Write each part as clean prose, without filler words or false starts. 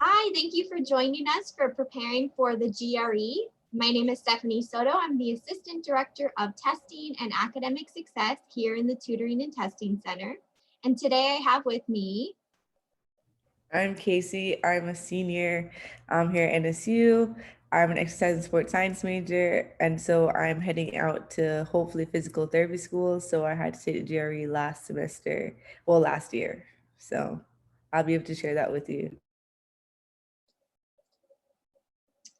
Hi, thank you for joining us for preparing for the GRE. My name is Stephanie Soto. I'm the Assistant Director of Testing and Academic Success here in the Tutoring and Testing Center. And today I have with me. I'm Casey. I'm a senior here at NSU. I'm an exercise and sports science major, and so I'm heading out to hopefully physical therapy school. So I had to take the GRE last semester, well, last year. So I'll be able to share that with you.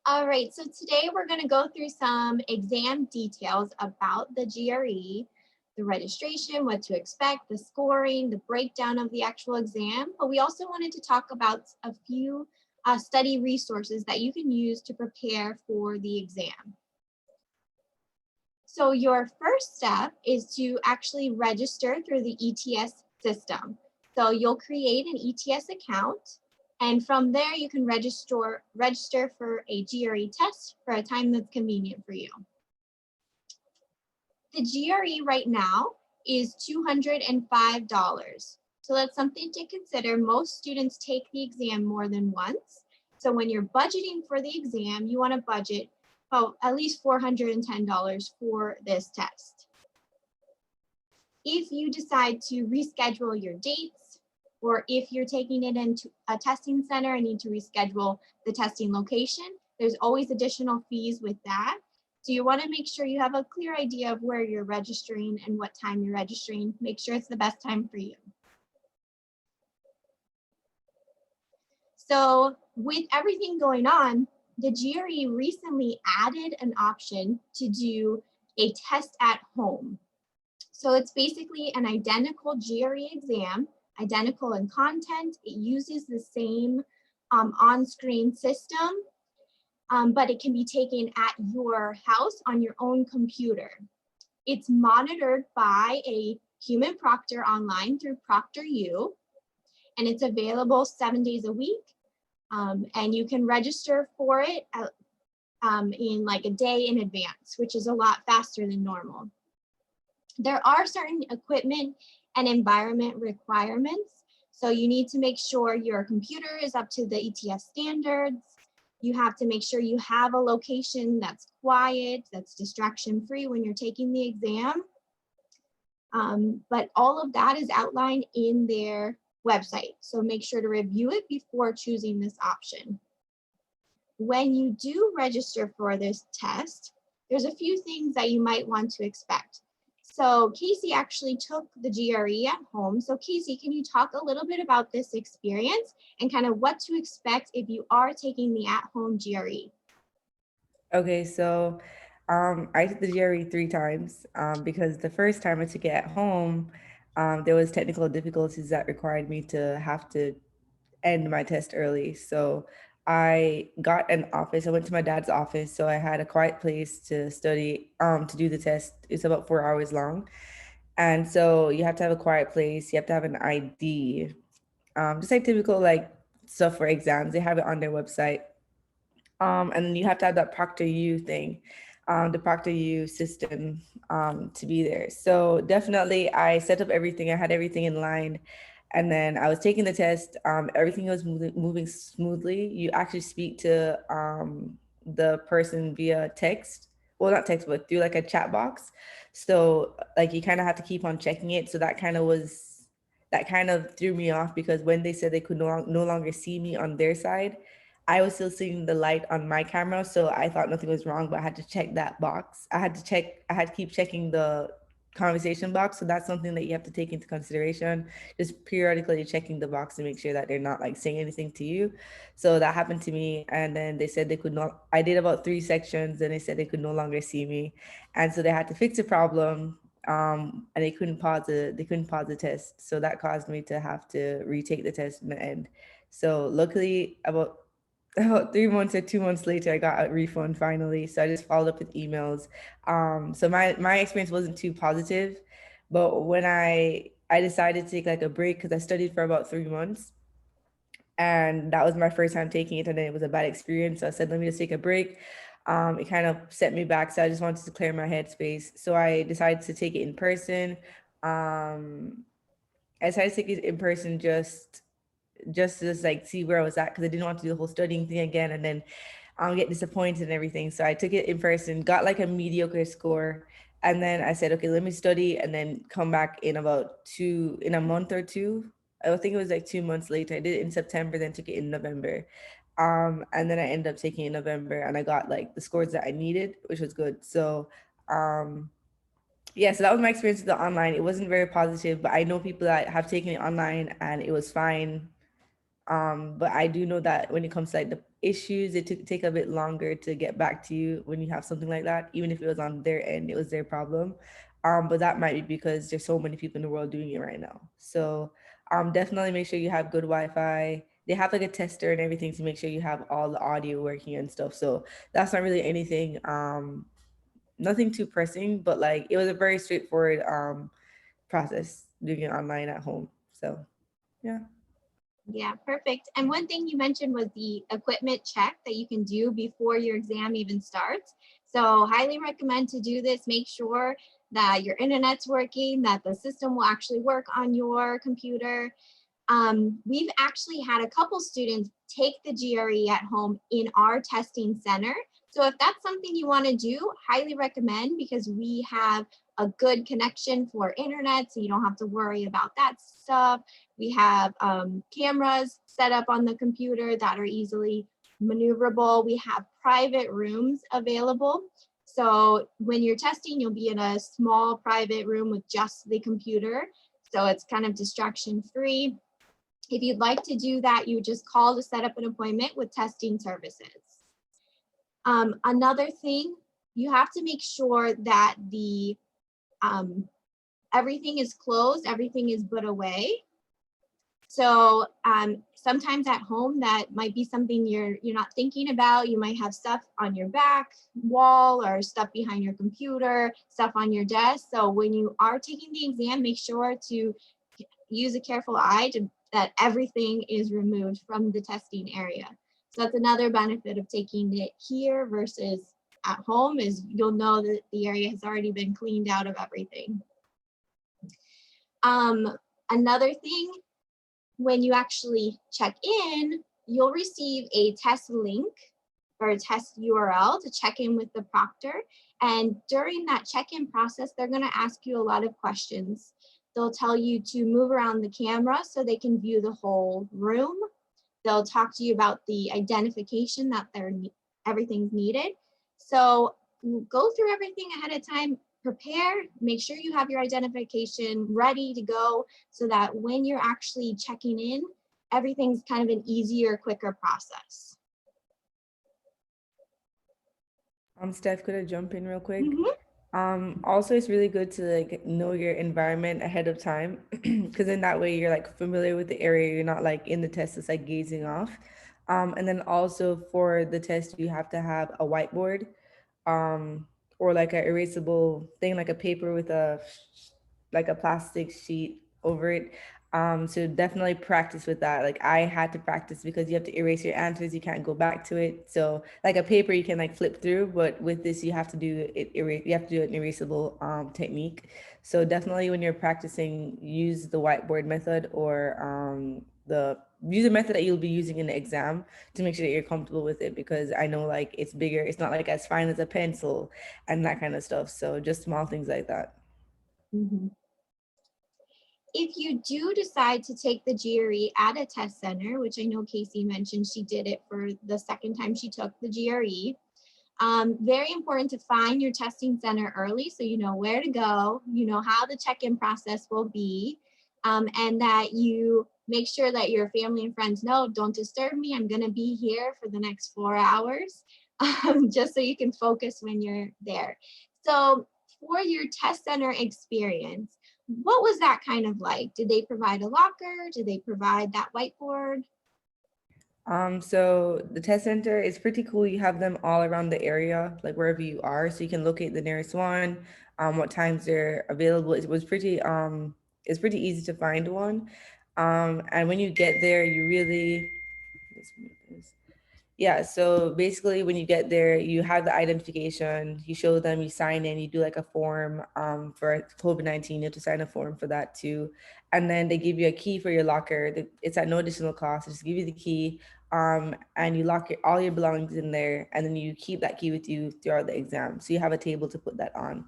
All right, so today we're going to go through some exam details about the GRE, the registration, what to expect, the scoring, the breakdown of the actual exam. But we also wanted to talk about a few study resources that you can use to prepare for the exam. So your first step is to actually register through the ETS system. So you'll create an ETS account, and from there you can register for a GRE test for a time that's convenient for you. The GRE right now is $205. So that's something to consider. Most students take the exam more than once. So when you're budgeting for the exam, you want to budget at least $410 for this test. If you decide to reschedule your dates, or if you're taking it into a testing center and need to reschedule the testing location, there's always additional fees with that. So you want to make sure you have a clear idea of where you're registering and what time you're registering. Make sure it's the best time for you. So with everything going on, the GRE recently added an option to do a test at home. So it's basically an identical GRE exam, identical in content. It uses the same on-screen system, but it can be taken at your house on your own computer. It's monitored by a human proctor online through ProctorU, and it's available 7 days a week. And you can register for it in like a day in advance, which is a lot faster than normal. There are certain equipment and environment requirements. So you need to make sure your computer is up to the ETS standards. You have to make sure you have a location that's quiet, that's distraction-free when you're taking the exam. But all of that is outlined in their website. So make sure to review it before choosing this option. When you do register for this test, there's a few things that you might want to expect. So Casey actually took the GRE at home. So Casey, can you talk a little bit about this experience and kind of what to expect if you are taking the at-home GRE? Okay, so I took the GRE 3 times because the first time I took it at home, there was technical difficulties that required me to have to end my test early. So I got an office. I went to my dad's office. So I had a quiet place to study, to do the test. It's about 4 hours long. And so you have to have a quiet place. You have to have an ID, just like typical like stuff for exams. They have it on their website. And then you have to have that ProctorU thing, the ProctorU system to be there. So definitely I set up everything. I had everything in line. And then I was taking the test. Everything was moving smoothly. You actually speak to the person via text. Well, not text, but through like a chat box. So like you kind of have to keep on checking it. So that kind of threw me off because when they said they could no longer see me on their side, I was still seeing the light on my camera, so I thought nothing was wrong, but I had to check that box. I had to keep checking the conversation box. So that's something that you have to take into consideration. Just periodically checking the box to make sure that they're not like saying anything to you. So that happened to me. And then they said they could not, I did about 3 sections and they said they could no longer see me. And so they had to fix the problem. And they couldn't pause the test. So that caused me to have to retake the test in the end. So luckily about 3 months or 2 months later, I got a refund finally. So I just followed up with emails. So my experience wasn't too positive, but when I decided to take like a break because I studied for about 3 months, and that was my first time taking it, and then it was a bad experience. So I said, let me just take a break. It kind of set me back, so I just wanted to clear my headspace. So I decided to take it in person. I decided to take it in person just just to like see where I was at, because I didn't want to do the whole studying thing again and then get disappointed and everything. So I took it in person, got like a mediocre score, and then I said, okay, let me study and then come back in in a month or two. I think it was like 2 months later. I did it in September, then took it in November. And then I ended up taking it in November, and I got like the scores that I needed, which was good. So yeah, so that was my experience with the online. It wasn't very positive, but I know people that have taken it online and it was fine. But I do know that when it comes to like the issues, it take a bit longer to get back to you when you have something like that. Even if it was on their end, it was their problem. But that might be because there's so many people in the world doing it right now. So definitely make sure you have good Wi-Fi. They have like a tester and everything to make sure you have all the audio working and stuff. So that's not really anything, nothing too pressing, but like it was a very straightforward process doing it online at home. So yeah. Yeah, perfect. And one thing you mentioned was the equipment check that you can do before your exam even starts. So highly recommend to do this. Make sure that your internet's working, that the system will actually work on your computer. We've actually had a couple students take the GRE at home in our testing center. So if that's something you want to do, highly recommend, because we have a good connection for internet, so you don't have to worry about that stuff. We have cameras set up on the computer that are easily maneuverable. We have private rooms available. So when you're testing, you'll be in a small private room with just the computer. So it's kind of distraction free. If you'd like to do that, you would just call to set up an appointment with testing services. Another thing, you have to make sure that the everything is closed, everything is put away. So sometimes at home, that might be something you're not thinking about. You might have stuff on your back wall or stuff behind your computer, stuff on your desk. So when you are taking the exam, make sure to use a careful eye that everything is removed from the testing area. So that's another benefit of taking it here versus at home, is you'll know that the area has already been cleaned out of everything. Another thing, when you actually check in, you'll receive a test link or a test URL to check in with the proctor. And during that check-in process, they're going to ask you a lot of questions. They'll tell you to move around the camera so they can view the whole room. They'll talk to you about the identification that everything's needed. So go through everything ahead of time, prepare, make sure you have your identification ready to go so that when you're actually checking in, everything's kind of an easier, quicker process. Steph, could I jump in real quick? Mm-hmm. Also, it's really good to like know your environment ahead of time, because in that way you're like familiar with the area. You're not like in the test it's like gazing off. And then also for the test, you have to have a whiteboard, or like a erasable thing, like a paper with a plastic sheet over it. So definitely practice with that. Like I had to practice because you have to erase your answers. You can't go back to it. So like a paper you can like flip through, but with this you have to do it. You have to do an erasable technique. So definitely when you're practicing, use the whiteboard method, or use a method that you'll be using in the exam to make sure that you're comfortable with it, because I know like it's bigger. It's not like as fine as a pencil and that kind of stuff. So just small things like that. Mm-hmm. If you do decide to take the GRE at a test center, which I know Casey mentioned she did it for the second time she took the GRE, very important to find your testing center early so you know where to go, you know how the check-in process will be, and that you make sure that your family and friends know, don't disturb me, I'm going to be here for the next 4 hours, just so you can focus when you're there. So for your test center experience, what was that kind of like? Did they provide a locker? Did they provide that whiteboard? So the test center is pretty cool. You have them all around the area, like wherever you are, so you can locate the nearest one, what times they're available. It's pretty easy to find one. And when you get there, you really, Yeah, so basically when you get there, you have the identification, you show them, you sign in, you do like a form for COVID-19, you have to sign a form for that too. And then they give you a key for your locker. It's at no additional cost. They just give you the key and you lock all your belongings in there, and then you keep that key with you throughout the exam. So you have a table to put that on.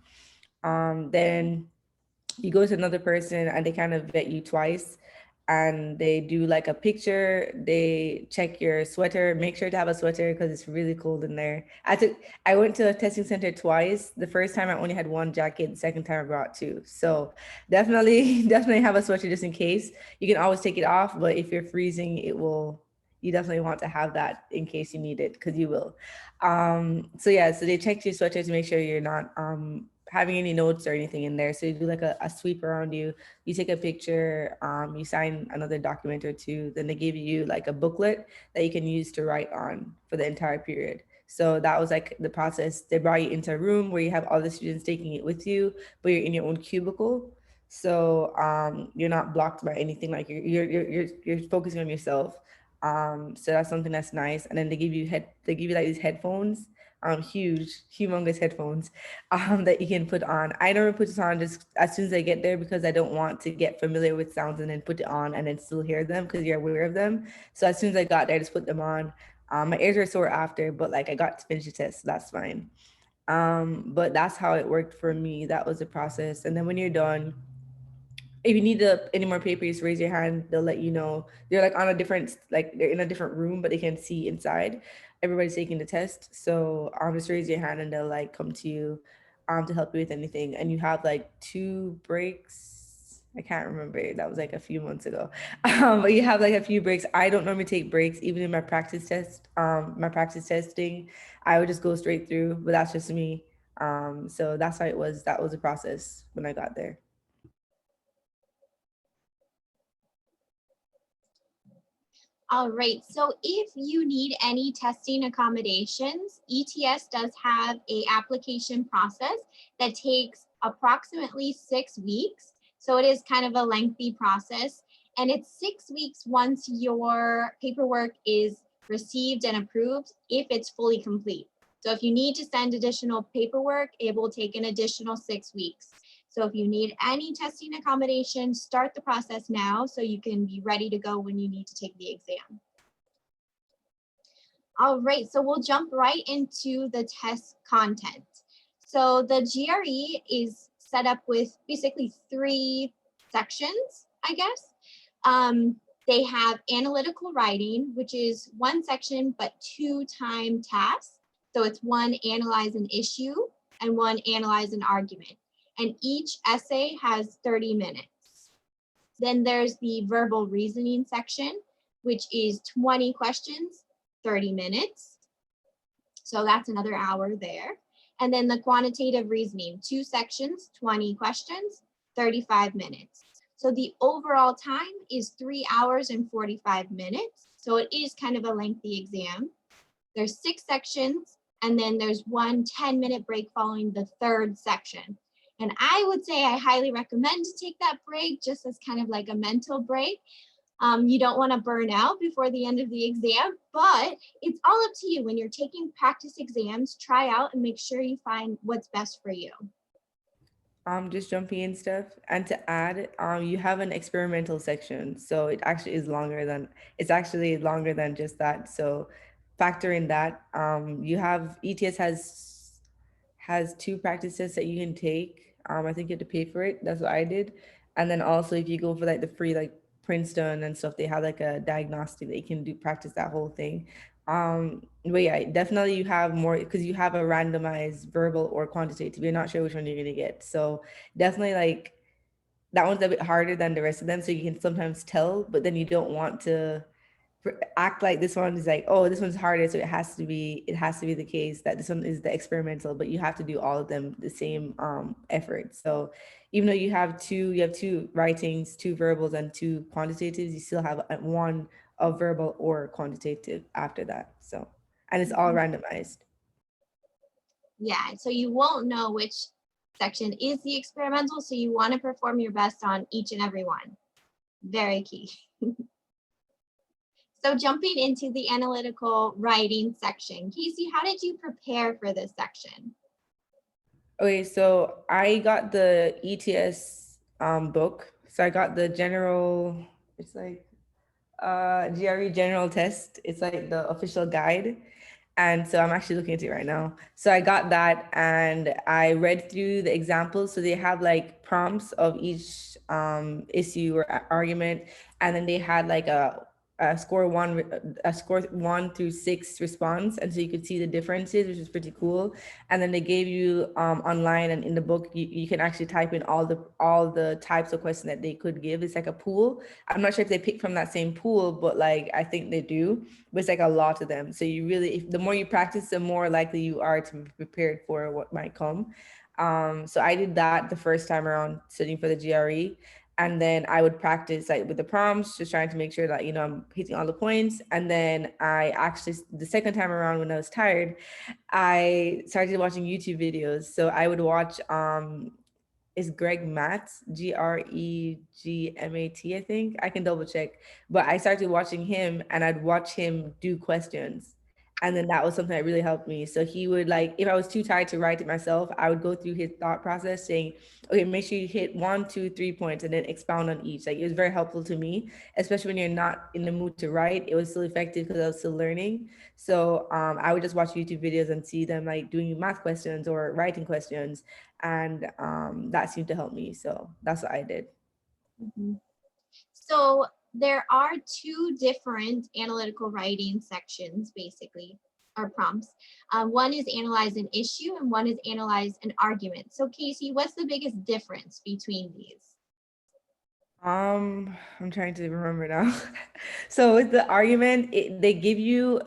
Then you go to another person and they kind of vet you twice, and they do like a picture, they check your sweater, make sure to have a sweater because it's really cold in there. I went to a testing center twice. The first time I only had one jacket, the second time I brought two. So definitely definitely have a sweater just in case. You can always take it off, but if you're freezing, you definitely want to have that in case you need it, because you will. So yeah, so they check your sweater to make sure you're not having any notes or anything in there. So you do like a sweep around you, you take a picture, you sign another document or two, then they give you like a booklet that you can use to write on for the entire period. So that was like the process. They brought you into a room where you have all the students taking it with you, but you're in your own cubicle. So you're not blocked by anything. Like you're focusing on yourself. So that's something that's nice. And then they give you like these headphones, humongous headphones that you can put on. I never put it on just as soon as I get there because I don't want to get familiar with sounds and then put it on and then still hear them because you're aware of them. So as soon as I got there, I just put them on. My ears were sore after, but like I got to finish the test, so that's fine. But that's how it worked for me. That was the process. And then when you're done, if you need any more paper, just raise your hand. They'll let you know. They're like on a different, like they're in a different room, but they can see inside. Everybody's taking the test. So just raise your hand and they'll like come to you to help you with anything. And you have like 2 breaks. I can't remember. That was like a few months ago. But you have like a few breaks. I don't normally take breaks, even in my practice test, my practice testing. I would just go straight through, but that's just me. So that's how it was. That was the process when I got there. All right, so if you need any testing accommodations, ETS does have a application process that takes approximately 6 weeks. So it is kind of a lengthy process, and it's 6 weeks once your paperwork is received and approved if it's fully complete. So if you need to send additional paperwork, it will take an additional 6 weeks. So if you need any testing accommodation, start the process now so you can be ready to go when you need to take the exam. All right, so we'll jump right into the test content. So the GRE is set up with basically 3 sections, I guess. They have analytical writing, which is 1 section, but 2 time tasks. So it's 1 analyze an issue and 1 analyze an argument. And each essay has 30 minutes. Then there's the verbal reasoning section, which is 20 questions, 30 minutes. So that's another hour there. And then the quantitative reasoning, 2 sections, 20 questions, 35 minutes. So the overall time is 3 hours and 45 minutes. So it is kind of a lengthy exam. There's 6 sections, and then there's 1 10-minute break following the 3rd section. And I would say I highly recommend to take that break just as kind of like a mental break. You don't want to burn out before the end of the exam, but it's all up to you. When you're taking practice exams, try out and make sure you find what's best for you. Just jumping in stuff, and to add, you have an experimental section, so it's actually longer than just that. So factor in that. You have ETS has 2 practices that you can take. I think you have to pay for it. That's what I did. And then also if you go for like the free like Princeton and stuff, they have like a diagnostic that you can do practice that whole thing. But yeah, definitely you have more because you have a randomized verbal or quantitative. You're not sure which one you're gonna get. So definitely like that one's a bit harder than the rest of them. So you can sometimes tell, but then you don't want to act like this one is like, oh, this one's harder, so it has to be the case that this one is the experimental, but you have to do all of them the same effort. So even though you have two writings, 2 verbals and 2 quantitatives, you still have 1 of verbal or quantitative after that. So, and it's all randomized. Yeah, so you won't know which section is the experimental, so you want to perform your best on each and every one. Very key. So jumping into the analytical writing section, Casey, how did you prepare for this section? Okay, so I got the ETS book. So I got the general, it's like GRE General test. It's like the official guide. And so I'm actually looking at it right now. So I got that and I read through the examples. So they have like prompts of each issue or argument. And then they had like a score 1 through 6 response. And so you could see the differences, which is pretty cool. And then they gave you online and in the book, you can actually type in all the types of questions that they could give. It's like a pool. I'm not sure if they pick from that same pool, but like I think they do. But it's like a lot of them. So you really, the more you practice, the more likely you are to be prepared for what might come. So I did that the first time around studying for the GRE. And then I would practice like with the prompts, just trying to make sure that, I'm hitting all the points. And then I actually, the second time around when I was tired, I started watching YouTube videos. So I would watch is Greg Matz, Gregmat, I think. I can double check. But I started watching him and I'd watch him do questions. And then that was something that really helped me. So he would like, if I was too tired to write it myself, I would go through his thought process saying, okay, make sure you hit 1, 2, 3 points and then expound on each. Like it was very helpful to me, especially when you're not in the mood to write. It was still effective because I was still learning. So I would just watch YouTube videos and see them like doing math questions or writing questions. And that seemed to help me. So that's what I did. Mhm. So there are two different analytical writing sections, basically, or prompts. One is analyze an issue and one is analyze an argument. So Casey, what's the biggest difference between these? I'm trying to remember now. So with the argument, they give you,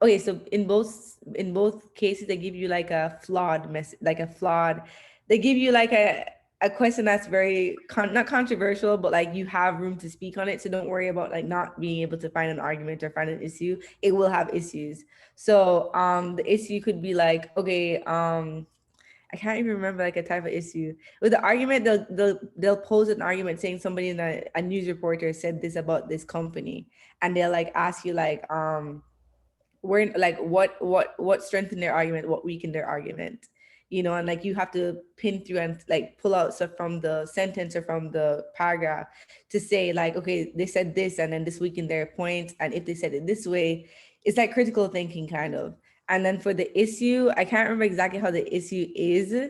okay, so in both cases, they give you like a flawed message, they give you like a question that's very not controversial, but like you have room to speak on it. So don't worry about like not being able to find an argument or find an issue. It will have issues. So the issue could be like, okay, I can't even remember like a type of issue. With the argument, they'll pose an argument saying somebody in a news reporter said this about this company, and they'll like ask you like where like what strengthened their argument, what weakened their argument, and like you have to pin through and like pull out stuff from the sentence or from the paragraph to say like, okay, they said this and then this weakened their point, and if they said it this way, it's like critical thinking kind of. And then for the issue, I can't remember exactly how the issue is,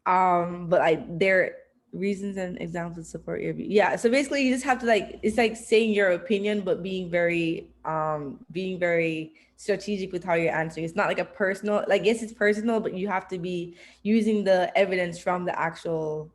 but like their reasons and examples support your view. Yeah, so basically you just have to like, it's like saying your opinion but being very strategic with how you're answering. It's not like a personal, like yes it's personal, but you have to be using the evidence from the actual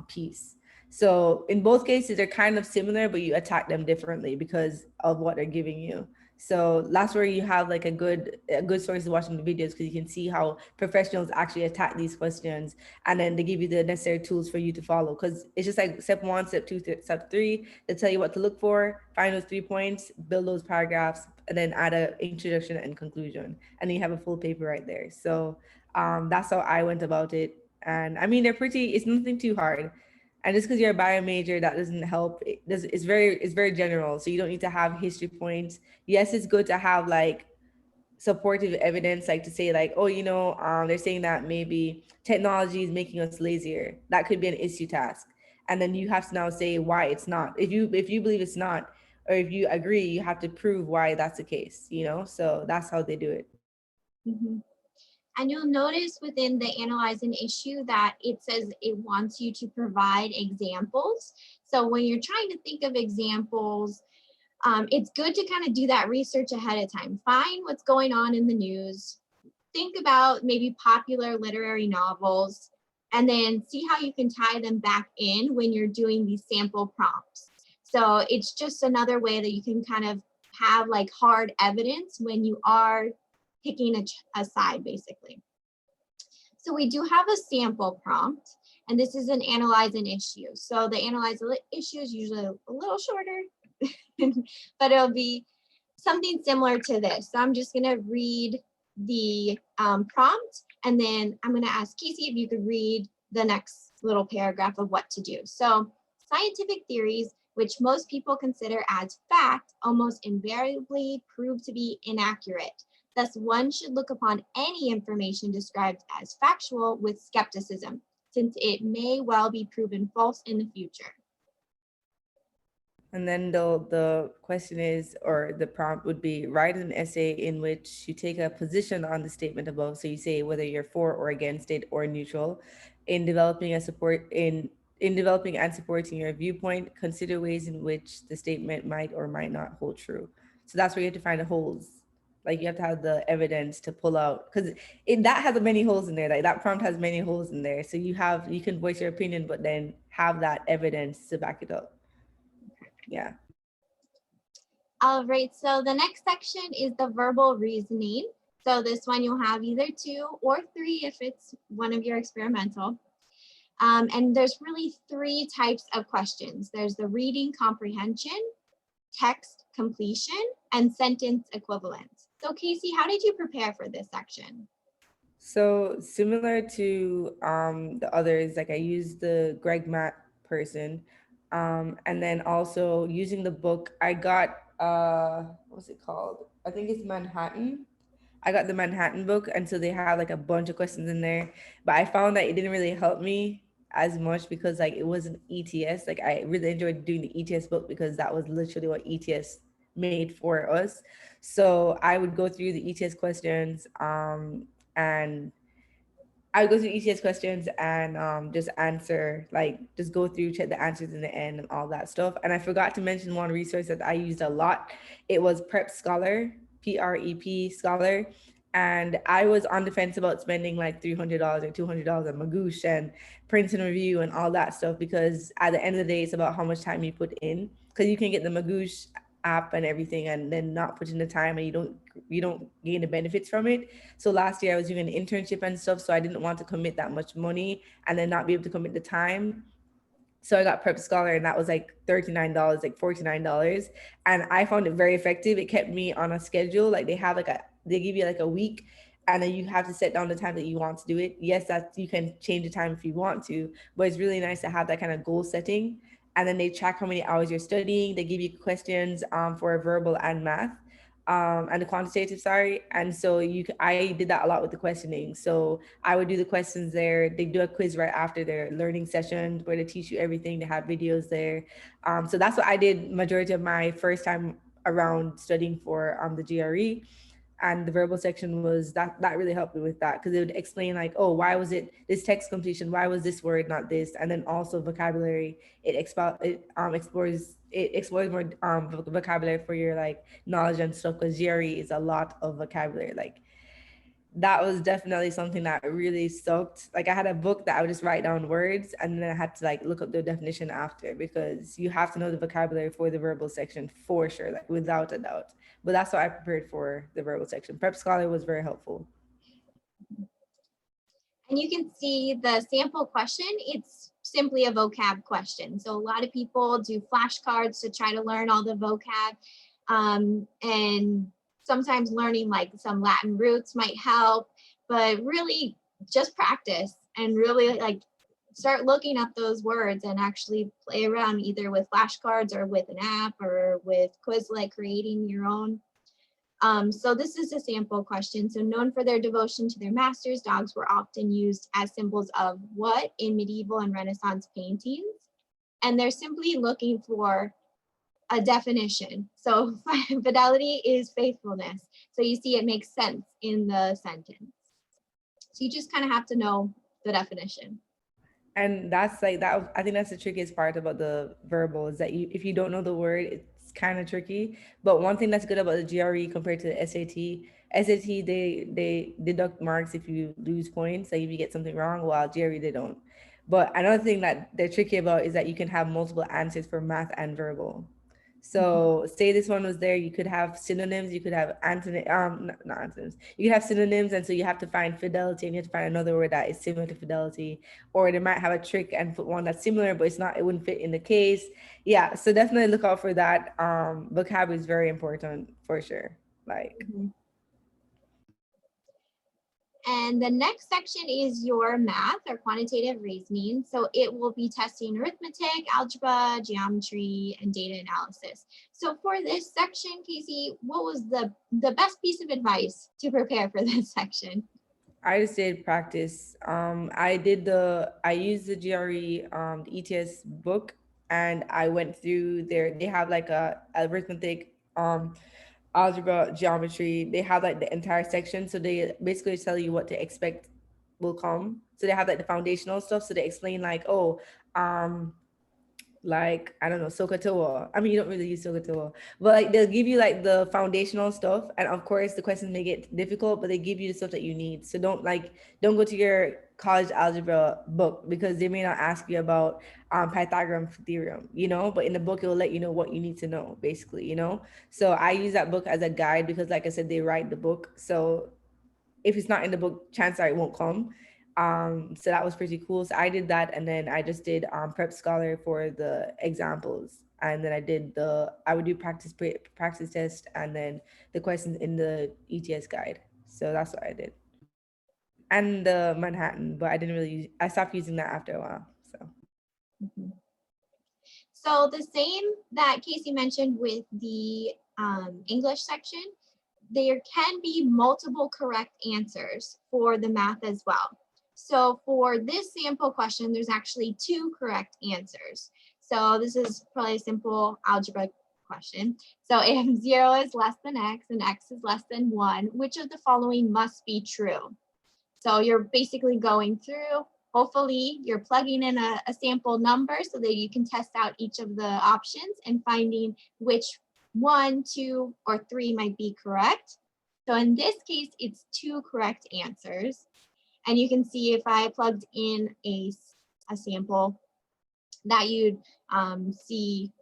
piece. So in both cases they're kind of similar, but you attack them differently because of what they're giving you. So that's where you have like a good source of watching the videos, because you can see how professionals actually attack these questions, and then they give you the necessary tools for you to follow. Because it's just like step 1, step 2, step 3. They tell you what to look for, find those 3 points, build those paragraphs, and then add an introduction and conclusion, and then you have a full paper right there. So that's how I went about it. And I mean, it's nothing too hard. And just because you're a bio major, that doesn't help. It's very general. So you don't need to have history points. Yes, it's good to have like supportive evidence, like to say like, oh, they're saying that maybe technology is making us lazier. That could be an issue task. And then you have to now say why it's not. If you believe it's not, or if you agree, you have to prove why that's the case, So that's how they do it. Mhm. And you'll notice within the analyze an issue that it says it wants you to provide examples. So when you're trying to think of examples, it's good to kind of do that research ahead of time. Find what's going on in the news. Think about maybe popular literary novels, and then see how you can tie them back in when you're doing these sample prompts. So it's just another way that you can kind of have like hard evidence when you are picking a side, basically. So we do have a sample prompt, and this is an analyze an issue. So the analyze an issue is usually a little shorter, but it'll be something similar to this. So I'm just gonna read the prompt, and then I'm gonna ask Casey if you could read the next little paragraph of what to do. So scientific theories which most people consider as fact, almost invariably prove to be inaccurate. Thus, one should look upon any information described as factual with skepticism, since it may well be proven false in the future. And then the question is, or the prompt would be, write an essay in which you take a position on the statement above. So you say whether you're for or against it or neutral. In developing developing and supporting your viewpoint, consider ways in which the statement might or might not hold true. So that's where you have to find the holes. Like you have to have the evidence to pull out, because that has many holes in there. Like that prompt has many holes in there. So you can voice your opinion, but then have that evidence to back it up. Yeah. All right, so the next section is the verbal reasoning. So this one you'll have either 2 or 3 if it's one of your experimental. And there's really 3 types of questions. There's the reading comprehension, text completion, and sentence equivalence. So Casey, how did you prepare for this section? So similar to the others, like I used the Greg Matt person, and then also using the book, I got what's it called? I think it's Manhattan. I got the Manhattan book, and so they have like a bunch of questions in there. But I found that it didn't really help me as much because like it wasn't ETS. Like I really enjoyed doing the ETS book because that was literally what ETS made for us. So I would go through the ETS questions, and I would go through ETS questions and just answer, like just go through, check the answers in the end and all that stuff. And I forgot to mention one resource that I used a lot. It was Prep Scholar, PREP Scholar. And I was on the fence about spending like $300 or $200 on Magoosh and print and review and all that stuff, because at the end of the day, it's about how much time you put in. Because you can get the Magoosh app and everything and then not put in the time, and you don't gain the benefits from it. So last year I was doing an internship and stuff, so I didn't want to commit that much money and then not be able to commit the time. So I got Prep Scholar, and that was like $39, like $49. And I found it very effective. It kept me on a schedule. Like they give you like a week, and then you have to set down the time that you want to do it. Yes, that you can change the time if you want to, but it's really nice to have that kind of goal setting. And then they track how many hours you're studying. They give you questions for verbal and math, and the quantitative, sorry. And so I did that a lot with the questioning. So I would do the questions there. They do a quiz right after their learning sessions where they teach you everything. They have videos there. So that's what I did majority of my first time around studying for the GRE. And the verbal section was that really helped me with that, because it would explain like, oh, why was it this text completion, why was this word not this, and then also vocabulary. It explores more vocabulary for your like knowledge and stuff, because GRE is a lot of vocabulary. Like that was definitely something that really sucked. Like I had a book that I would just write down words, and then I had to like look up the definition after, because you have to know the vocabulary for the verbal section for sure, like without a doubt. But that's what I prepared for the verbal section. Prep Scholar was very helpful. And you can see the sample question, it's simply a vocab question. So a lot of people do flashcards to try to learn all the vocab, and sometimes learning like some Latin roots might help, but really just practice and really like start looking up those words and actually play around either with flashcards or with an app or with Quizlet, creating your own. So this is a sample question. So known for their devotion to their masters, dogs were often used as symbols of what in medieval and Renaissance paintings? And they're simply looking for a definition. So fidelity is faithfulness. So you see it makes sense in the sentence. So you just kind of have to know the definition. And that's like that. I think that's the trickiest part about the verbal, is that if you don't know the word, it's kind of tricky. But one thing that's good about the GRE compared to the SAT, they deduct marks if you lose points, like if you get something wrong, while GRE they don't. But another thing that they're tricky about is that you can have multiple answers for math and verbal. So say this one was there, you could have synonyms, you could have not antonyms, you could have synonyms, and so you have to find fidelity, and you have to find another word that is similar to fidelity, or they might have a trick and put one that's similar, but it wouldn't fit in the case. Yeah, so definitely look out for that. Vocab is very important for sure. Like. And the next section is your math or quantitative reasoning. So it will be testing arithmetic, algebra, geometry, and data analysis. So for this section, Casey, what was the best piece of advice to prepare for this section? I just did practice. I used the GRE, the ETS book, and I went through they have like a arithmetic, algebra, geometry. They have like the entire section. So they basically tell you what to expect will come. So they have like the foundational stuff. So they explain like, oh, like I don't know, Sokotoa. I mean, you don't really use Sokotoa, but like they'll give you like the foundational stuff, and of course the questions may get difficult, but they give you the stuff that you need. So don't go to your college algebra book because they may not ask you about Pythagorean theorem, you know. But in the book, it will let you know what you need to know, basically, you know. So I use that book as a guide because, like I said, they write the book. So if it's not in the book, chances are it won't come. So that was pretty cool. So I did that, and then I just did Prep Scholar for the examples, and then I would do practice test, and then the questions in the ETS guide. So that's what I did, and the Manhattan, but I stopped using that after a while. So. Mhm. So the same that Casey mentioned with the English section, there can be multiple correct answers for the math as well. So for this sample question, there's actually 2 correct answers. So this is probably a simple algebra question. So if 0 is less than x and x is less than 1, which of the following must be true? So you're basically going through, hopefully you're plugging in a sample number so that you can test out each of the options and finding which 1, 2, or 3 might be correct. So in this case, it's 2 correct answers. And you can see if I plugged in a sample that you'd see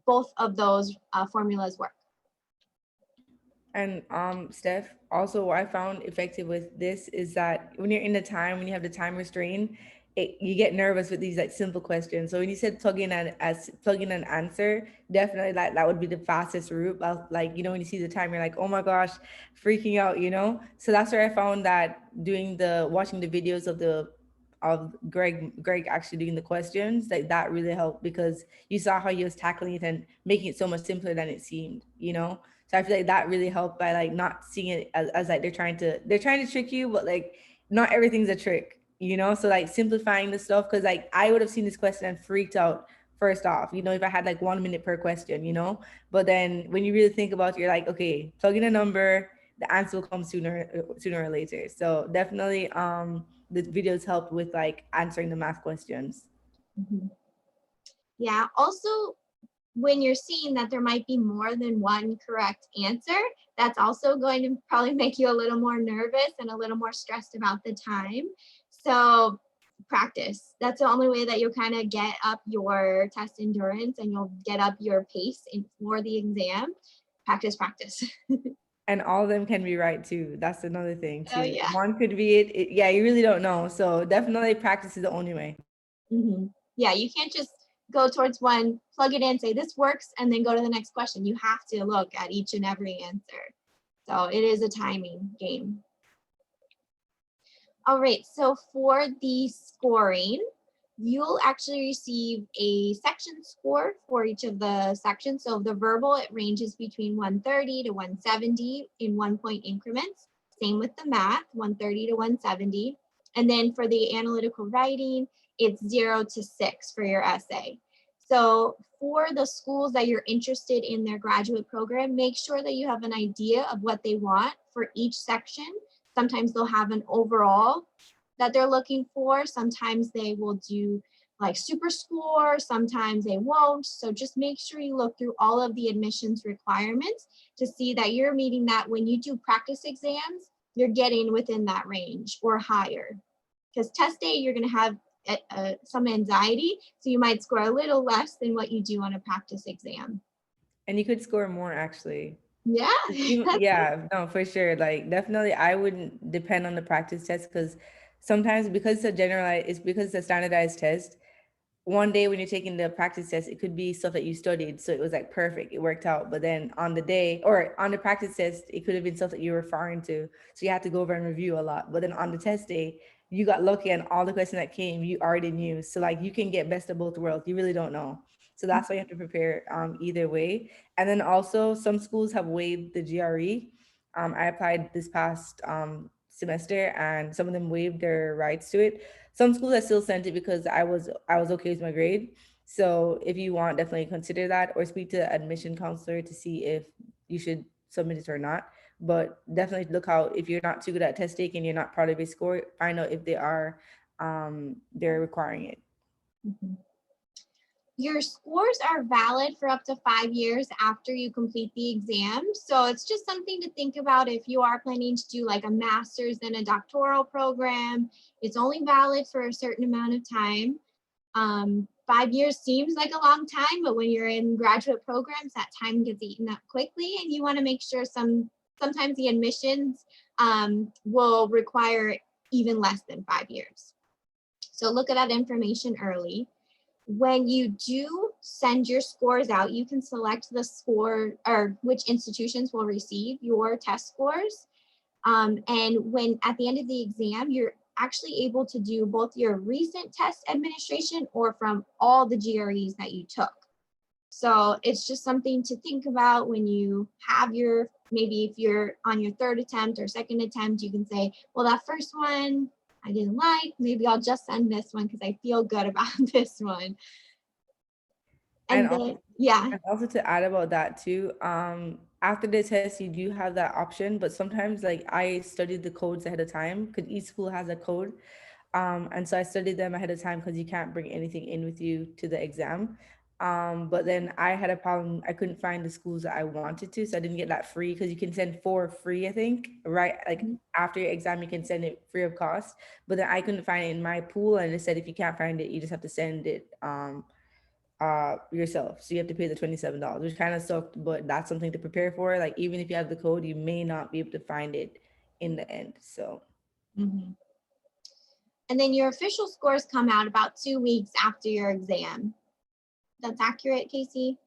both of those formulas work. And Steph, also what I found effective with this is that when you're in the time, when you have the time restraint, you get nervous with these like simple questions. So when you said plug in an answer, definitely that would be the fastest route. Like, you know, when you see the time, you're like, oh my gosh, freaking out, you know? So that's where I found that watching the videos of Greg actually doing the questions, like that really helped because you saw how he was tackling it and making it so much simpler than it seemed, you know? So I feel like that really helped by like not seeing it as like they're trying to trick you, but like not everything's a trick, you know? So like simplifying the stuff, because like I would have seen this question and freaked out first off, you know, if I had like 1 minute per question, you know? But then when you really think about it, you're like, okay, plug in a number, the answer will come sooner or later. So definitely the videos helped with like answering the math questions. Mm-hmm. Yeah, also when you're seeing that there might be more than one correct answer, that's also going to probably make you a little more nervous and a little more stressed about the time. So practice. That's the only way that you'll kind of get up your test endurance and you'll get up your pace for the exam. Practice, practice. And all of them can be right too. That's another thing too. Oh yeah. One could be it. Yeah, you really don't know. So definitely practice is the only way. Mm-hmm. Yeah, you can't just go towards one, plug it in, say this works, and then go to the next question. You have to look at each and every answer. So it is a timing game. All right, so for the scoring, you'll actually receive a section score for each of the sections. So the verbal, it ranges between 130 to 170 in 1-point increments. Same with the math, 130 to 170. And then for the analytical writing, it's 0 to 6 for your essay. So for the schools that you're interested in their graduate program, make sure that you have an idea of what they want for each section. Sometimes they'll have an overall that they're looking for. Sometimes they will do like super score, sometimes they won't. So just make sure you look through all of the admissions requirements to see that you're meeting that. When you do practice exams, you're getting within that range or higher. Because test day, you're going to have some anxiety, so you might score a little less than what you do on a practice exam. And you could score more actually. Yeah. Yeah, no, for sure. Like definitely I wouldn't depend on the practice test because sometimes because it's a standardized test, one day when you're taking the practice test, it could be stuff that you studied. So it was like perfect, it worked out. But then on the day or on the practice test, it could have been stuff that you were referring to. So you had to go over and review a lot. But then on the test day, you got lucky and all the questions that came, you already knew. So like you can get best of both worlds. You really don't know. So that's why you have to prepare either way. And then also some schools have waived the GRE. I applied this past semester and some of them waived their rights to it. Some schools I still sent it because I was okay with my grade. So if you want, definitely consider that or speak to the admission counselor to see if you should submit it or not. But definitely look out if you're not too good at test taking, you're not proud of your score, find out if they're requiring it. Mhm. Your scores are valid for up to 5 years after you complete the exam. So it's just something to think about if you are planning to do like a master's and a doctoral program. It's only valid for a certain amount of time. 5 years seems like a long time, but when you're in graduate programs, that time gets eaten up quickly, and you want to make sure sometimes the admissions will require even less than 5 years. So look at that information early. When you do send your scores out, you can select the score or which institutions will receive your test scores. And when at the end of the exam, you're actually able to do both your recent test administration or from all the GREs that you took. So it's just something to think about when you have your, maybe if you're on your third attempt or second attempt, you can say, well, that first one I didn't like, maybe I'll just send this one because I feel good about this one. And And then, yeah. And also to add about that too, after the test, you do have that option, but sometimes like I studied the codes ahead of time because each school has a code. And so I studied them ahead of time because you can't bring anything in with you to the exam. But then I had a problem. I couldn't find the schools that I wanted to, so I didn't get that free because you can send 4 free, I think, right? Like after your exam, you can send it free of cost. But then I couldn't find it in my pool, and it said if you can't find it, you just have to send it yourself. So you have to pay the $27, which kind of sucked, but that's something to prepare for. Like even if you have the code, you may not be able to find it in the end. So Mhm. And then your official scores come out about 2 weeks after your exam. That's accurate, Casey?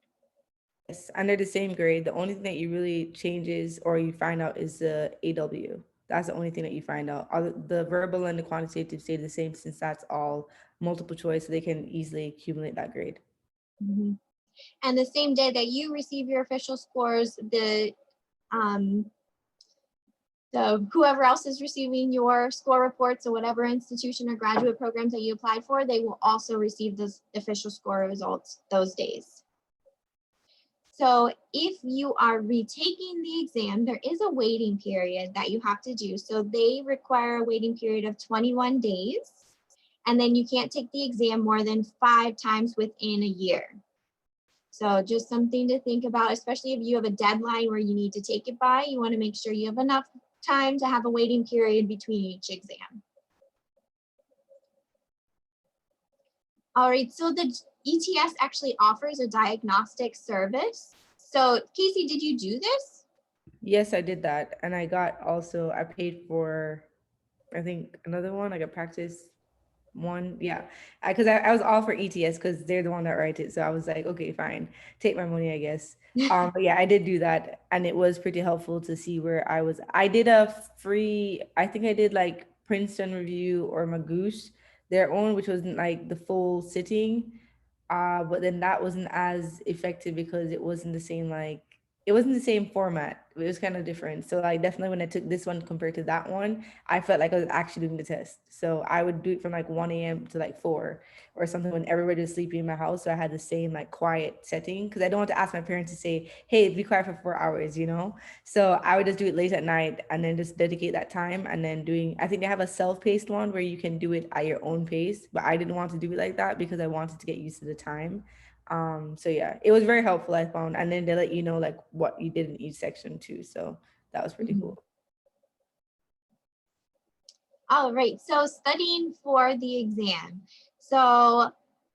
yes, under the same grade, the only thing that you really changes or you find out is the AW. That's the only thing that you find out. The verbal and the quantitative stay the same since that's all multiple choice, so they can easily accumulate that grade. Mhm. And the same day that you receive your official scores, the whoever else is receiving your score reports or whatever institution or graduate programs that you applied for, they will also receive those official score results those days. So if you are retaking the exam, there is a waiting period that you have to do. So they require a waiting period of 21 days. And then you can't take the exam more than 5 times within a year. So just something to think about, especially if you have a deadline where you need to take it by, you want to make sure you have enough time to have a waiting period between each exam. All right, so the ETS actually offers a diagnostic service. So Casey, did you do this? Yes, I did that. And I paid for, I think, another one, like a practice one. Yeah. Because I was all for ETS because they're the one that writes it. So I was like, okay, fine. Take my money, I guess. But yeah, I did do that. And it was pretty helpful to see where I was. I did a free, I think I did like Princeton Review or Magoosh, their own, which wasn't like the full sitting. But then that wasn't as effective because it wasn't the same format. It was kind of different. So like definitely when I took this one compared to that one, I felt like I was actually doing the test. So I would do it from like 1 a.m. to like 4 or something when everybody was sleeping in my house. So I had the same like quiet setting because I don't want to ask my parents to say, hey, be quiet for 4 hours, you know? So I would just do it late at night and then just dedicate that time and then I think they have a self-paced one where you can do it at your own pace, but I didn't want to do it like that because I wanted to get used to the time. So yeah, it was very helpful, I found. And then they let you know like what you did in each section too. So that was pretty cool. All right, so studying for the exam. So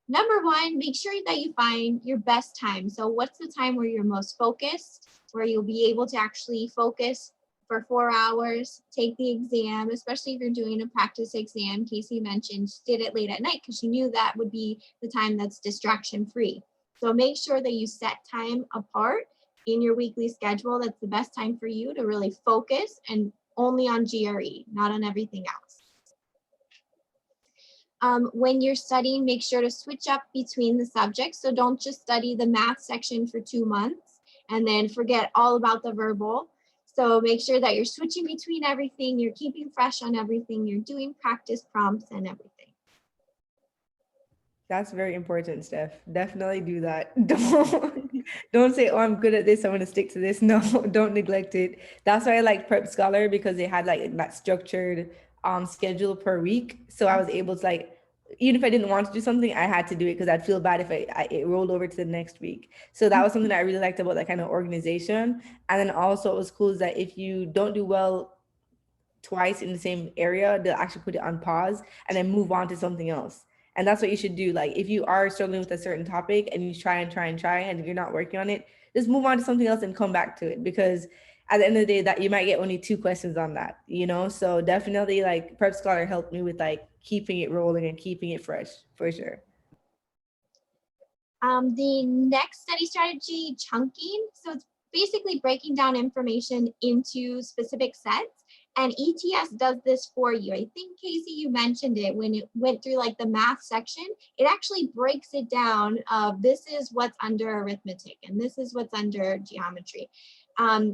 number one, make sure that you find your best time. So what's the time where you're most focused, where you'll be able to actually focus for 4 hours, take the exam, especially if you're doing a practice exam. Casey mentioned she did it late at night because she knew that would be the time that's distraction free. So make sure that you set time apart in your weekly schedule. That's the best time for you to really focus and only on GRE, not on everything else. When you're studying, make sure to switch up between the subjects. So don't just study the math section for 2 months and then forget all about the verbal. So make sure that you're switching between everything, you're keeping fresh on everything, you're doing practice prompts and everything. That's very important, Steph. Definitely do that. Don't say, oh, I'm good at this, I'm going to stick to this. No, don't neglect it. That's why I like Prep Scholar, because they had like that structured schedule per week. So I was able to like, even if I didn't want to do something, I had to do it because I'd feel bad if it rolled over to the next week. So that was something that I really liked about that kind of organization. And then also it was cool is that if you don't do well twice in the same area, they'll actually put it on pause and then move on to something else. And that's what you should do. Like if you are struggling with a certain topic and you try and you're not working on it, just move on to something else and come back to it, because at the end of the day that you might get only 2 questions on that, you know? So definitely like Prep Scholar helped me with like keeping it rolling and keeping it fresh for sure. The next study strategy, chunking. So it's basically breaking down information into specific sets. And ETS does this for you. I think, Casey, you mentioned it when it went through like the math section. It actually breaks it down of this is what's under arithmetic and this is what's under geometry.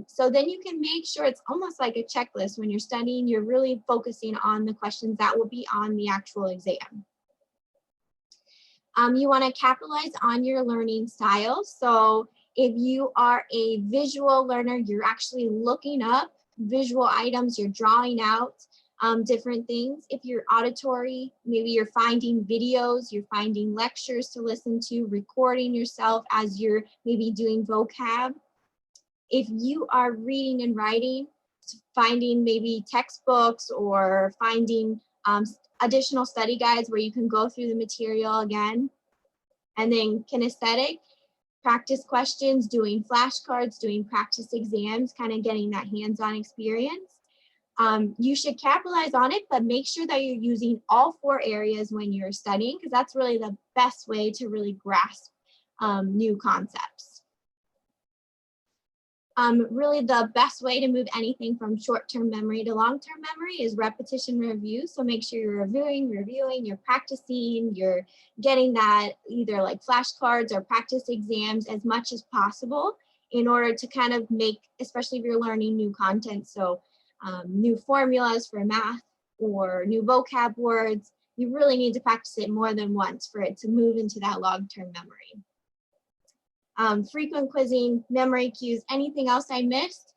So then you can make sure it's almost like a checklist. When you're studying, you're really focusing on the questions that will be on the actual exam. You want to capitalize on your learning style. So if you are a visual learner, you're actually looking up visual items, you're drawing out different things. If you're auditory, maybe you're finding videos, you're finding lectures to listen to, recording yourself as you're maybe doing vocab. If you are reading and writing, finding maybe textbooks or finding additional study guides where you can go through the material again. And then kinesthetic, practice questions, doing flashcards, doing practice exams, kind of getting that hands-on experience. You should capitalize on it, but make sure that you're using all 4 areas when you're studying, because that's really the best way to really grasp new concepts. Really the best way to move anything from short-term memory to long-term memory is repetition review. So make sure you're reviewing, you're practicing, you're getting that either like flashcards or practice exams as much as possible in order to kind of make, especially if you're learning new content. So new formulas for math or new vocab words, you really need to practice it more than once for it to move into that long-term memory. Frequent quizzing, memory cues, anything else I missed?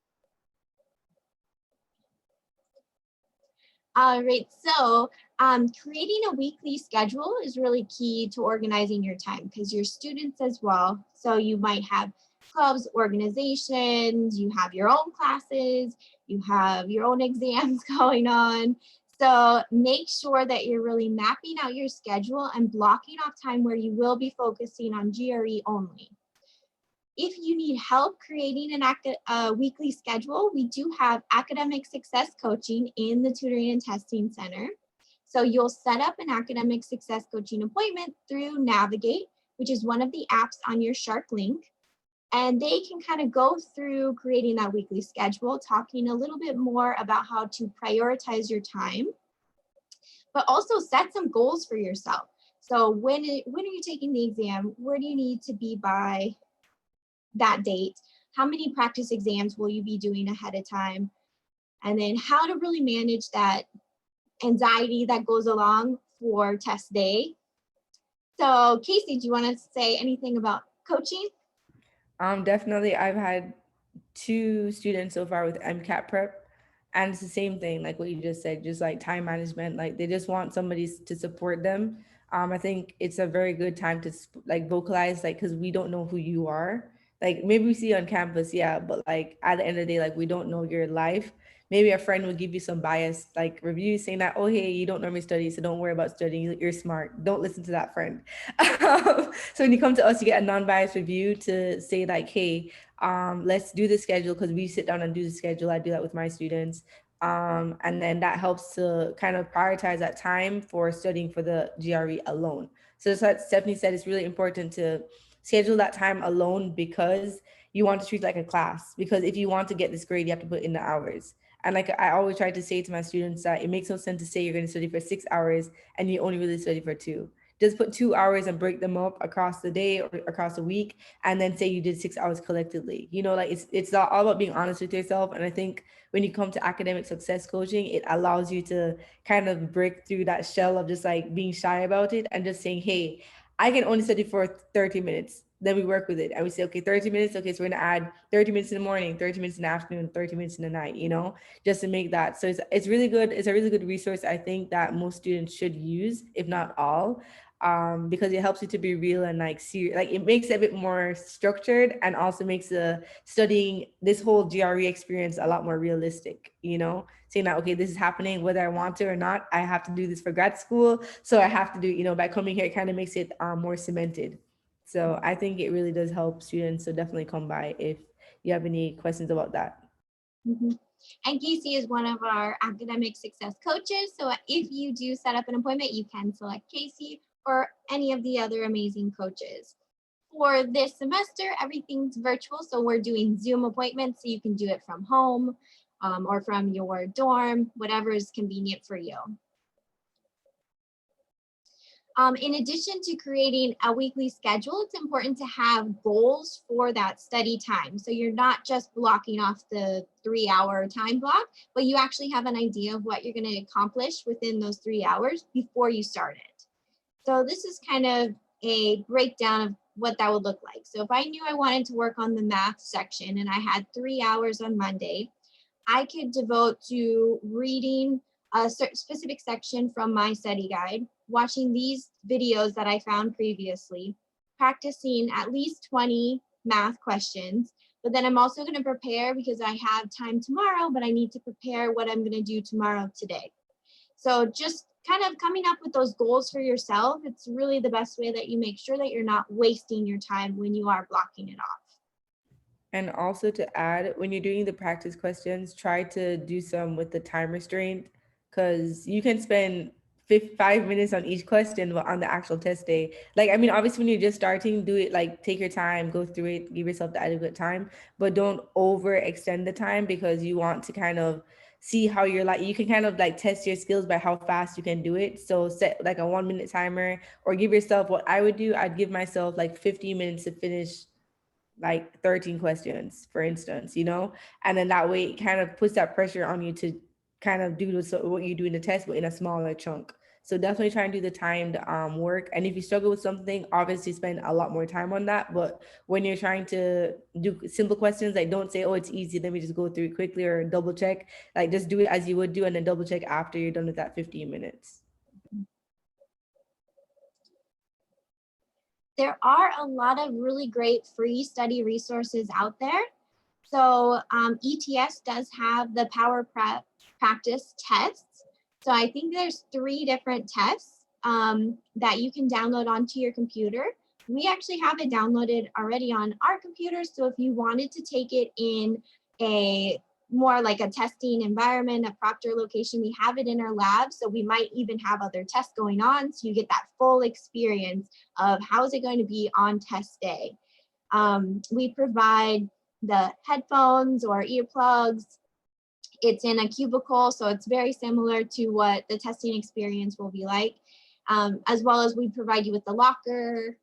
All right, so creating a weekly schedule is really key to organizing your time because you're students as well. So you might have clubs, organizations, you have your own classes, you have your own exams going on. So make sure that you're really mapping out your schedule and blocking off time where you will be focusing on GRE only. If you need help creating a weekly schedule, we do have academic success coaching in the Tutoring and Testing Center. So you'll set up an academic success coaching appointment through Navigate, which is one of the apps on your Shark link. And they can kind of go through creating that weekly schedule, talking a little bit more about how to prioritize your time, but also set some goals for yourself. So when are you taking the exam? Where do you need to be by that date? How many practice exams will you be doing ahead of time? And then how to really manage that anxiety that goes along for test day. So Casey, do you want to say anything about coaching? Definitely. I've had 2 students so far with MCAT Prep, and it's the same thing, like what you just said, just like time management. Like they just want somebody to support them. I think it's a very good time to like vocalize, like, because we don't know who you are. Like maybe we see you on campus, yeah, but like at the end of the day, like we don't know your life. Maybe a friend will give you some biased like reviews saying that, oh, hey, you don't normally study, so don't worry about studying. You're smart. Don't listen to that friend. So when you come to us, you get a non-biased review to say like, hey, Let's do the schedule, because we sit down and do the schedule. I do that with my students. And then that helps to kind of prioritize that time for studying for the GRE alone. So as Stephanie said, it's really important to schedule that time alone, because you want to treat it like a class. Because if you want to get this grade, you have to put in the hours. And like I always try to say to my students, that it makes no sense to say you're going to study for 6 hours and you only really study for 2. Just put 2 hours and break them up across the day or across the week, and then say you did 6 hours collectively. Like it's all about being honest with yourself. And I think when you come to academic success coaching, it allows you to kind of break through that shell of just like being shy about it and just saying, hey, I can only study for 30 minutes. Then we work with it. And we say, okay, 30 minutes. Okay, so we're going to add 30 minutes in the morning, 30 minutes in the afternoon, 30 minutes in the night, just to make that. So it's really good. It's a really good resource, I think, that most students should use, if not all, because it helps you to be real and like serious. Like it makes it a bit more structured, and also makes the studying this whole GRE experience a lot more realistic, saying that, okay, this is happening whether I want to or not. I have to do this for grad school. So I have to do, by coming here, it kind of makes it more cemented. So I think it really does help students. So definitely come by if you have any questions about that. Mhm. And Casey is one of our academic success coaches. So if you do set up an appointment, you can select Casey or any of the other amazing coaches. For this semester, everything's virtual. So we're doing Zoom appointments, so you can do it from home or from your dorm, whatever is convenient for you. In addition to creating a weekly schedule, it's important to have goals for that study time. So you're not just blocking off the 3-hour time block, but you actually have an idea of what you're going to accomplish within those 3 hours before you start it. So this is kind of a breakdown of what that would look like. So if I knew I wanted to work on the math section and I had 3 hours on Monday, I could devote to reading a specific section from my study guide, watching these videos that I found previously, practicing at least 20 math questions. But then I'm also going to prepare, because I have time tomorrow, but I need to prepare what I'm going to do tomorrow today. So just kind of coming up with those goals for yourself, it's really the best way that you make sure that you're not wasting your time when you are blocking it off. And also to add, when you're doing the practice questions, try to do some with the time restraint, because you can spend 5 minutes on each question, but on the actual test day, like, I mean, obviously when you're just starting, do it, like take your time, go through it, give yourself the adequate time, but don't overextend the time, because you want to kind of see how you're like, you can kind of like test your skills by how fast you can do it. So set like a 1-minute timer, or give yourself, what I would do, I'd give myself like 15 minutes to finish like 13 questions, for instance, and then that way it kind of puts that pressure on you to kind of do what you do in the test, but in a smaller chunk. So definitely try and do the timed work. And if you struggle with something, obviously spend a lot more time on that. But when you're trying to do simple questions, like don't say, oh, it's easy, let me just go through it quickly, or double check. Like just do it as you would do, and then double check after you're done with that 15 minutes. There are a lot of really great free study resources out there. So ETS does have the Power Prep practice tests. So I think there's 3 different tests that you can download onto your computer. We actually have it downloaded already on our computers. So if you wanted to take it in a more like a testing environment, a proctor location, we have it in our lab. So we might even have other tests going on. So you get that full experience of how is it going to be on test day. We provide the headphones or earplugs. It's in a cubicle, so it's very similar to what the testing experience will be like, as well as we provide you with the locker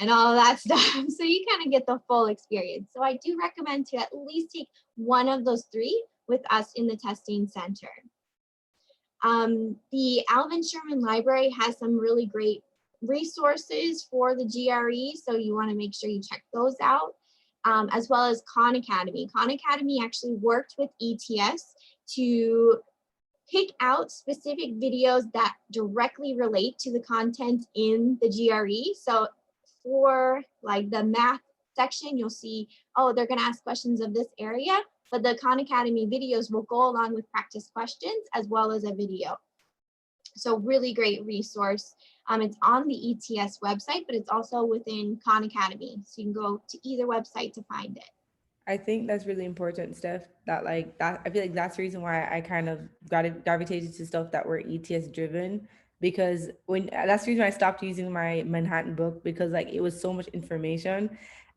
and all of that stuff. So you kind of get the full experience. So I do recommend to at least take one of those 3 with us in the testing center. The Alvin Sherman Library has some really great resources for the GRE, so you want to make sure you check those out, as well as Khan Academy. Khan Academy actually worked with ETS to pick out specific videos that directly relate to the content in the GRE. So for like the math section, you'll see, oh, they're going to ask questions of this area, but the Khan Academy videos will go along with practice questions as well as a video. So really great resource. It's on the ETS website, but it's also within Khan Academy. So you can go to either website to find it. I think that's really important, Steph. That like that I feel like that's the reason why I kind of gravitated to stuff that were ETS driven, because when that's the reason I stopped using my Manhattan book, because like it was so much information,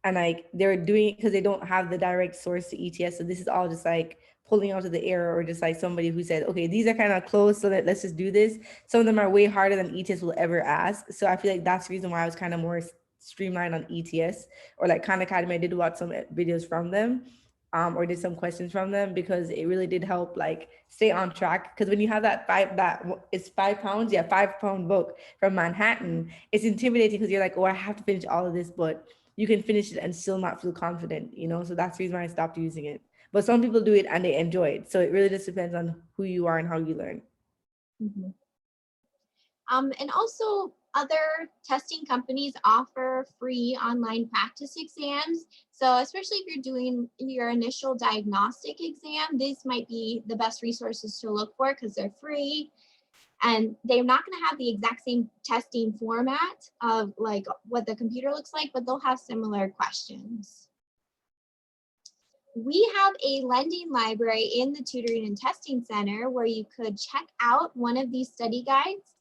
and like they were doing it because they don't have the direct source to ETS. So this is all just like pulling out of the air, or just like somebody who said, okay, these are kind of close, so that let's just do this. Some of them are way harder than ETS will ever ask. So I feel like that's the reason why I was kind of more streamlined on ETS, or like Khan Academy. I did watch some videos from them, or did some questions from them, because it really did help like stay on track. Because when you have it's 5 pounds, yeah, 5 pound book from Manhattan, it's intimidating because you're like, oh, I have to finish all of this, but you can finish it and still not feel confident, you know? So that's the reason why I stopped using it. But some people do it and they enjoy it. So it really just depends on who you are and how you learn. Mhm. And also other testing companies offer free online practice exams. So especially if you're doing your initial diagnostic exam, this might be the best resources to look for because they're free. And they're not going to have the exact same testing format of like what the computer looks like, but they'll have similar questions. We have a lending library in the Tutoring and Testing Center where you could check out one of these study guides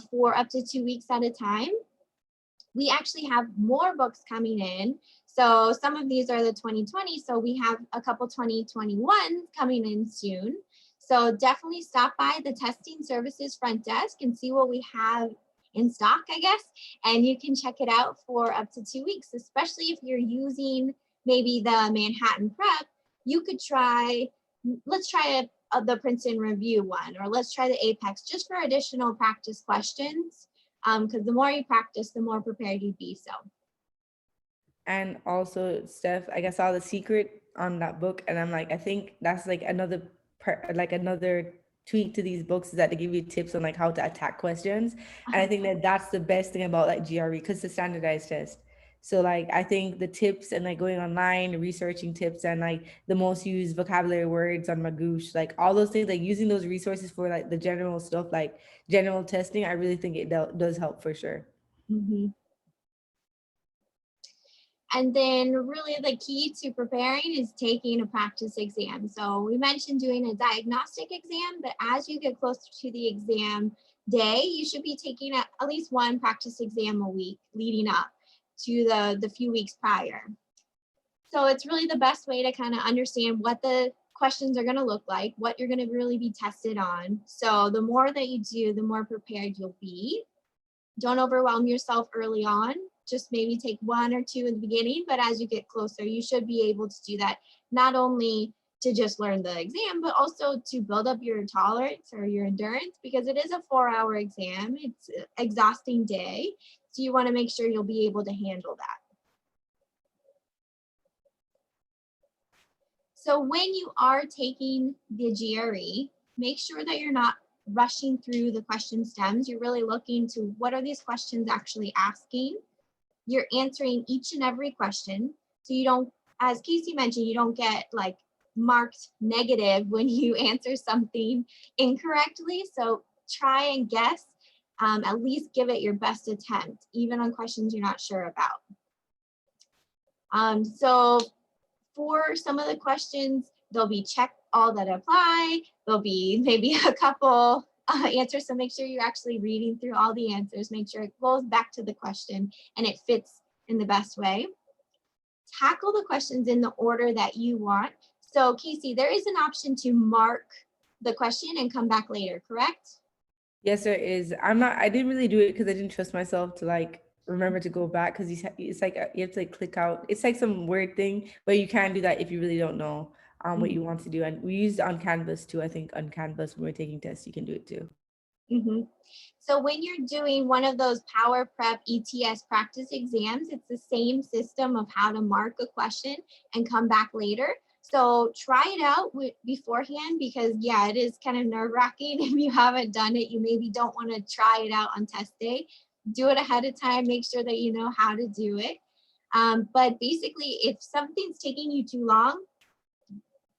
for up to 2 weeks at a time. We actually have more books coming in. So some of these are the 2020. So we have a couple 2021 coming in soon. So definitely stop by the testing services front desk and see what we have in stock, I guess. And you can check it out for up to 2 weeks, especially if you're using maybe the Manhattan Prep. You could let's try the Princeton Review one, or let's try the Apex just for additional practice questions. Because the more you practice, the more prepared you'd be. So. And also, Steph, I guess saw the secret on that book, and I'm like, I think that's like another tweak to these books, is that they give you tips on like how to attack questions. And I think that that's the best thing about like GRE, because it's a standardized test. So like I think the tips and like going online, researching tips and like the most used vocabulary words on Magoosh, like all those things, like using those resources for like the general stuff, like general testing, I really think it does help for sure. Mm-hmm. And then really the key to preparing is taking a practice exam. So we mentioned doing a diagnostic exam, but as you get closer to the exam day, you should be taking at least one practice exam a week leading up to the few weeks prior. So it's really the best way to kind of understand what the questions are going to look like, what you're going to really be tested on. So the more that you do, the more prepared you'll be. Don't overwhelm yourself early on. Just maybe take one or two in the beginning, but as you get closer, you should be able to do that, not only to just learn the exam, but also to build up your tolerance or your endurance, because it is a 4-hour exam. It's an exhausting day. So you want to make sure you'll be able to handle that. So when you are taking the GRE, make sure that you're not rushing through the question stems. You're really looking to what are these questions actually asking? You're answering each and every question. So you don't, as Casey mentioned, you don't get like marked negative when you answer something incorrectly. So try and guess, at least give it your best attempt, even on questions you're not sure about. So for some of the questions, there'll be check all that apply. There'll be maybe a couple answers. So make sure you're actually reading through all the answers. Make sure it goes back to the question and it fits in the best way. Tackle the questions in the order that you want. So Casey, there is an option to mark the question and come back later, correct? Yes, there is. I didn't really do it because I didn't trust myself to like remember to go back, because it's like you have to like click out. It's like some weird thing, but you can do that if you really don't know what you want to do. And we used it on Canvas too. I think on Canvas when we're taking tests, you can do it too. Mm-hmm. So when you're doing one of those Power Prep ETS practice exams, it's the same system of how to mark a question and come back later. So try it out beforehand, because yeah, it is kind of nerve-wracking if you haven't done it. You maybe don't want to try it out on test day. Do it ahead of time, make sure that you know how to do it. But basically, if something's taking you too long,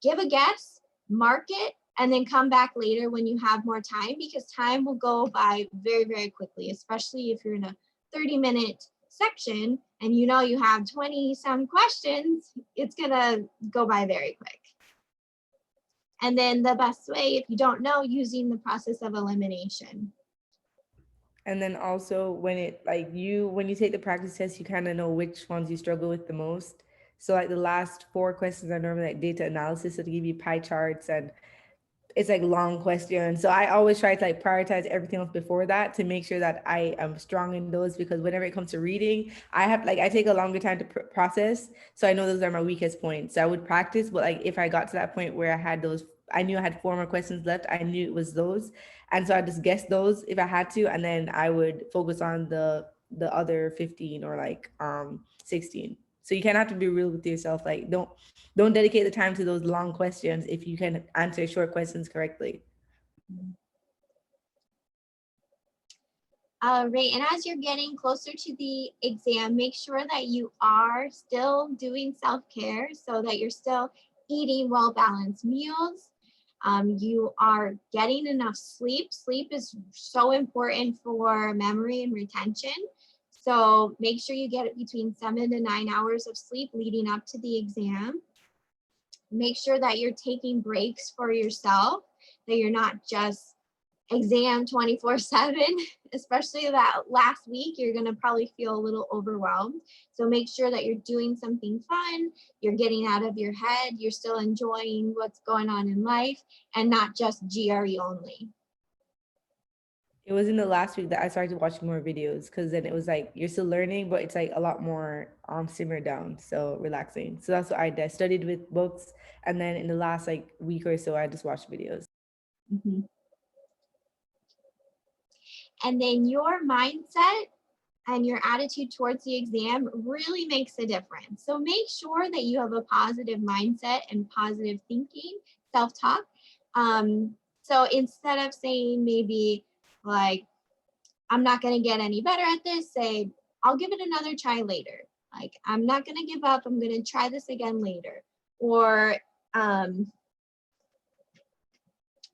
give a guess, mark it, and then come back later when you have more time, because time will go by very, very quickly, especially if you're in a 30-minute section. and you know you have 20 some questions, it's gonna go by very quick. And then the best way, if you don't know, using the process of elimination. And then also when when you take the practice test, you kind of know which ones you struggle with the most. So like the last 4 questions are normally like data analysis, so to give you pie charts, and it's like long questions. So I always try to like prioritize everything else before that to make sure that I am strong in those, because whenever it comes to reading, I take a longer time to process. So I know those are my weakest points. So I would practice, but like if I got to that point where I knew I had 4 more questions left, I knew it was those. And so I just guessed those if I had to, and then I would focus on the other 15 or 16. So you kind of have to be real with yourself. Like don't dedicate the time to those long questions if you can answer short questions correctly. Right, and as you're getting closer to the exam, make sure that you are still doing self-care so that you're still eating well-balanced meals. You are getting enough sleep. Sleep is so important for memory and retention. So make sure you get between 7 to 9 hours of sleep leading up to the exam. Make sure that you're taking breaks for yourself, that you're not just exam 24/7, especially that last week, you're going to probably feel a little overwhelmed. So make sure that you're doing something fun, you're getting out of your head, you're still enjoying what's going on in life, and not just GRE only. It was in the last week that I started watching more videos, because then it was like you're still learning, but it's like a lot more simmered down, so relaxing. So that's what I did. I studied with books, and then in the last week or so, I just watched videos. Mm-hmm. And then your mindset and your attitude towards the exam really makes a difference. So make sure that you have a positive mindset and positive thinking, self-talk. So instead of saying maybe like, I'm not going to get any better at this, say, I'll give it another try later. Like, I'm not going to give up. I'm going to try this again later. Or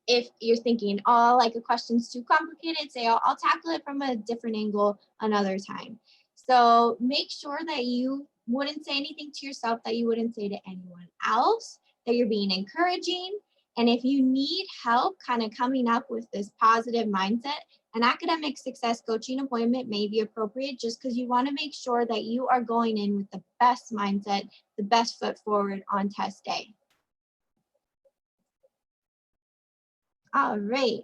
if you're thinking, oh, like a question's too complicated, say, I'll tackle it from a different angle another time. So make sure that you wouldn't say anything to yourself that you wouldn't say to anyone else, that you're being encouraging. And if you need help kind of coming up with this positive mindset, an academic success coaching appointment may be appropriate, just because you want to make sure that you are going in with the best mindset, the best foot forward on test day. All right.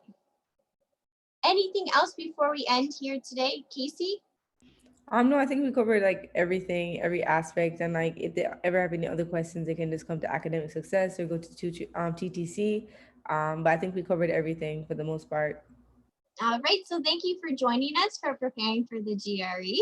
Anything else before we end here today, Casey? No, I think we covered everything, every aspect, and if they ever have any other questions, they can just come to Academic Success or go to TTC. But I think we covered everything for the most part. All right, so thank you for joining us for preparing for the GRE.